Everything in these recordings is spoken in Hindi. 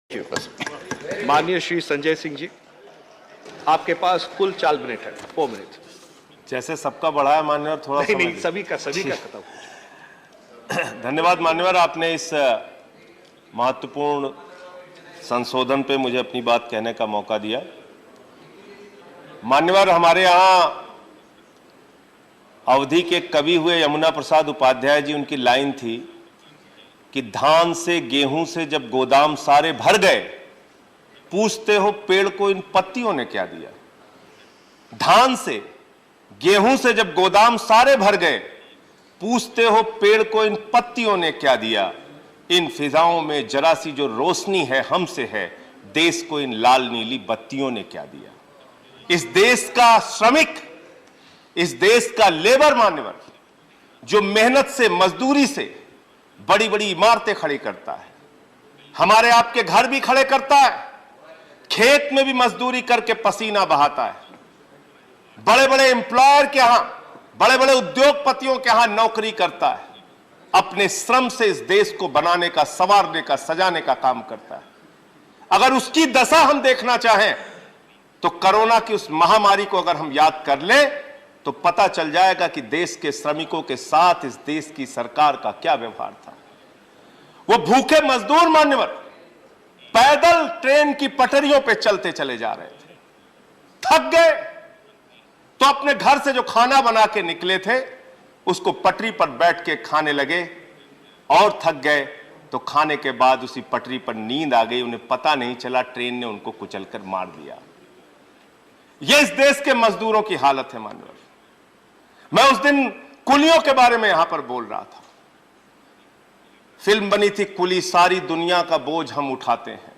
माननीय श्री संजय सिंह जी, आपके पास कुल 4 मिनट है, 4 मिनट। जैसे सबका बढ़ा है मान्यवर, थोड़ा नहीं, सभी का खत्म। धन्यवाद मान्यवर, आपने इस महत्वपूर्ण संशोधन पे मुझे अपनी बात कहने का मौका दिया। मान्यवर, हमारे यहाँ अवधि के कवि हुए यमुना प्रसाद उपाध्याय जी, उनकी लाइन थी कि धान से गेहूं से जब गोदाम सारे भर गए, पूछते हो पेड़ को इन पत्तियों ने क्या दिया। धान से गेहूं से जब गोदाम सारे भर गए, पूछते हो पेड़ को इन पत्तियों ने क्या दिया। इन फिजाओं में जरा सी जो रोशनी है हमसे है, देश को इन लाल नीली बत्तियों ने क्या दिया। इस देश का श्रमिक, इस देश का लेबर मान्यवर, जो मेहनत से मजदूरी से बड़ी बड़ी इमारतें खड़ी करता है, हमारे आपके घर भी खड़े करता है, खेत में भी मजदूरी करके पसीना बहाता है, बड़े बड़े एम्प्लॉयर के यहां, बड़े बड़े उद्योगपतियों के यहां नौकरी करता है, अपने श्रम से इस देश को बनाने का, संवारने का, सजाने का काम करता है। अगर उसकी दशा हम देखना चाहें तो कोरोना की उस महामारी को अगर हम याद कर लें तो पता चल जाएगा कि देश के श्रमिकों के साथ इस देश की सरकार का क्या व्यवहार था। वो भूखे मजदूर मान्यवर पैदल ट्रेन की पटरियों पे चलते चले जा रहे थे, थक गए तो अपने घर से जो खाना बना के निकले थे उसको पटरी पर बैठ के खाने लगे, और थक गए तो खाने के बाद उसी पटरी पर नींद आ गई, उन्हें पता नहीं चला, ट्रेन ने उनको कुचलकर मार दिया। यह इस देश के मजदूरों की हालत है मान्यवर। मैं उस दिन कुलियों के बारे में यहां पर बोल रहा था। फिल्म बनी थी कुली, सारी दुनिया का बोझ हम उठाते हैं।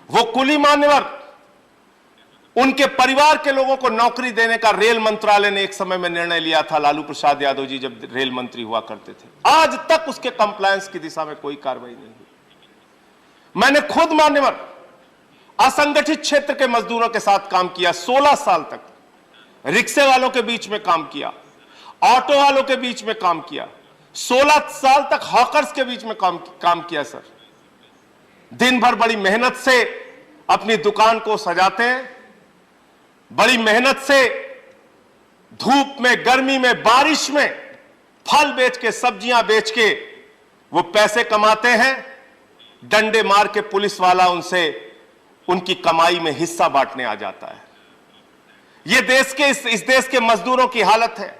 वो कुली मान्यवर, उनके परिवार के लोगों को नौकरी देने का रेल मंत्रालय ने एक समय में निर्णय लिया था, लालू प्रसाद यादव जी जब रेल मंत्री हुआ करते थे। आज तक उसके कंप्लायंस की दिशा में कोई कार्रवाई नहीं हुई। मैंने खुद मान्यवर असंगठित क्षेत्र के मजदूरों के साथ काम किया, 16 साल तक रिक्शे वालों के बीच में काम किया, ऑटो वालों के बीच में काम किया, 16 साल तक हॉकर्स के बीच में काम किया। सर, दिन भर बड़ी मेहनत से अपनी दुकान को सजाते हैं, बड़ी मेहनत से धूप में, गर्मी में, बारिश में फल बेच के, सब्जियां बेच के वो पैसे कमाते हैं। डंडे मार के पुलिस वाला उनसे उनकी कमाई में हिस्सा बांटने आ जाता है। ये देश के इस देश के मजदूरों की हालत है।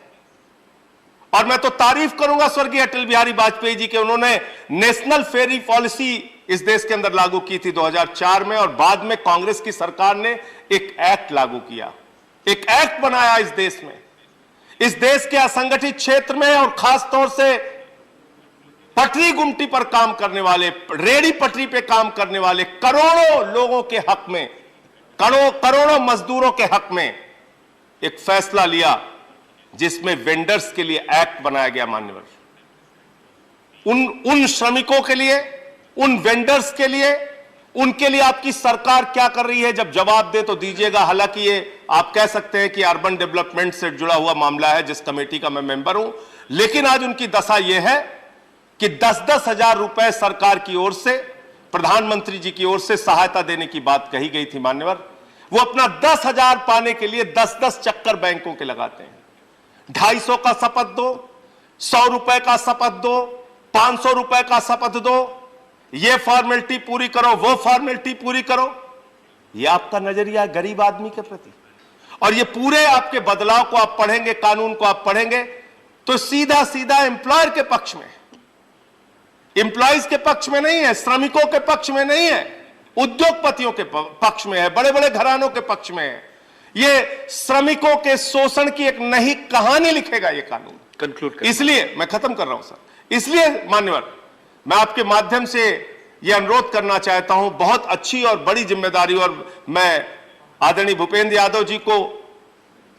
और मैं तो तारीफ करूंगा स्वर्गीय अटल बिहारी वाजपेयी जी के, उन्होंने नेशनल फेरी पॉलिसी इस देश के अंदर लागू की थी 2004 में, और बाद में कांग्रेस की सरकार ने एक एक्ट लागू किया, एक एक्ट बनाया इस देश में। इस देश के असंगठित क्षेत्र में और खास तौर से पटरी गुमटी पर काम करने वाले, रेडी पटरी पे काम करने वाले करोड़ों लोगों के हक में, करोड़ों मजदूरों के हक में एक फैसला लिया, जिसमें वेंडर्स के लिए एक्ट बनाया गया मान्यवर। उन श्रमिकों के लिए, उन वेंडर्स के लिए, उनके लिए आपकी सरकार क्या कर रही है, जब जवाब दे तो दीजिएगा। हालांकि ये आप कह सकते हैं कि अर्बन डेवलपमेंट से जुड़ा हुआ मामला है, जिस कमेटी का मैं मेंबर हूं, लेकिन आज उनकी दशा यह है कि 10-10 हजार रुपए सरकार की ओर से, प्रधानमंत्री जी की ओर से सहायता देने की बात कही गई थी मान्यवर। वो अपना 10,000 पाने के लिए 10-10 चक्कर बैंकों के लगाते हैं। 250 का शपथ दो, 100 रुपए का शपथ दो, 500 रुपए का शपथ दो, ये फॉर्मेलिटी पूरी करो, वो फॉर्मेलिटी पूरी करो। ये आपका नजरिया है गरीब आदमी के प्रति। और ये पूरे आपके बदलाव को आप पढ़ेंगे, कानून को आप पढ़ेंगे तो सीधा सीधा एम्प्लॉयर के पक्ष में, एम्प्लॉयज के पक्ष में नहीं है, श्रमिकों के पक्ष में नहीं है, उद्योगपतियों के पक्ष में है, बड़े बड़े घरानों के पक्ष में है। ये श्रमिकों के शोषण की एक नई कहानी लिखेगा ये कानून। कंक्लूड इसलिए मैं खत्म कर रहा हूं सर, इसलिए मान्यवर मैं आपके माध्यम से यह अनुरोध करना चाहता हूं, बहुत अच्छी और बड़ी जिम्मेदारी, और मैं आदरणीय भूपेंद्र यादव जी को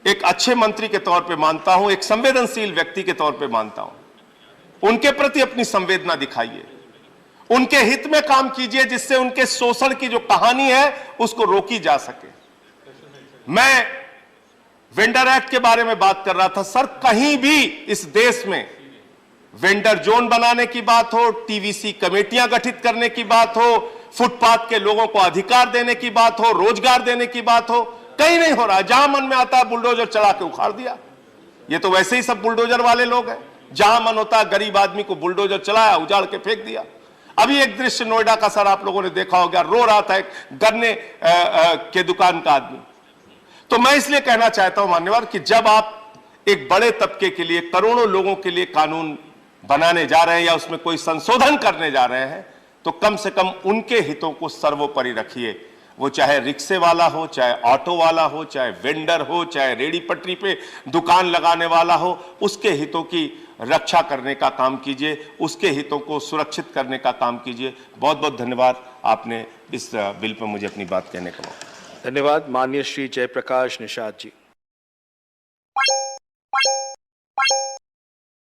एक अच्छे मंत्री के तौर पे मानता हूं, एक संवेदनशील व्यक्ति के तौर पे मानता हूं। उनके प्रति अपनी संवेदना दिखाइए, उनके हित में काम कीजिए, जिससे उनके शोषण की जो कहानी है उसको रोकी जा सके। मैं वेंडर एक्ट के बारे में बात कर रहा था सर, कहीं भी इस देश में वेंडर जोन बनाने की बात हो, टीवीसी कमेटियां गठित करने की बात हो, फुटपाथ के लोगों को अधिकार देने की बात हो, रोजगार देने की बात हो, कहीं नहीं हो रहा। जहां मन में आता है बुलडोजर चला के उखाड़ दिया। ये तो वैसे ही सब बुलडोजर वाले लोग हैं, जहां मन होता है गरीब आदमी को बुलडोजर चलाया, उजाड़ के फेंक दिया। अभी एक दृश्य नोएडा का सर आप लोगों ने देखा होगा, रो रहा था एक गन्ने के दुकान का आदमी। तो मैं इसलिए कहना चाहता हूं मान्यवर कि जब आप एक बड़े तबके के लिए, करोड़ों लोगों के लिए कानून बनाने जा रहे हैं या उसमें कोई संशोधन करने जा रहे हैं, तो कम से कम उनके हितों को सर्वोपरि रखिए। वो चाहे रिक्शे वाला हो, चाहे ऑटो वाला हो, चाहे वेंडर हो, चाहे रेडी पटरी पे दुकान लगाने वाला हो, उसके हितों की रक्षा करने का काम कीजिए, उसके हितों को सुरक्षित करने का काम कीजिए। बहुत बहुत धन्यवाद, आपने इस बिल पर मुझे अपनी बात कहने का मौका। धन्यवाद माननीय श्री जयप्रकाश निषाद जी।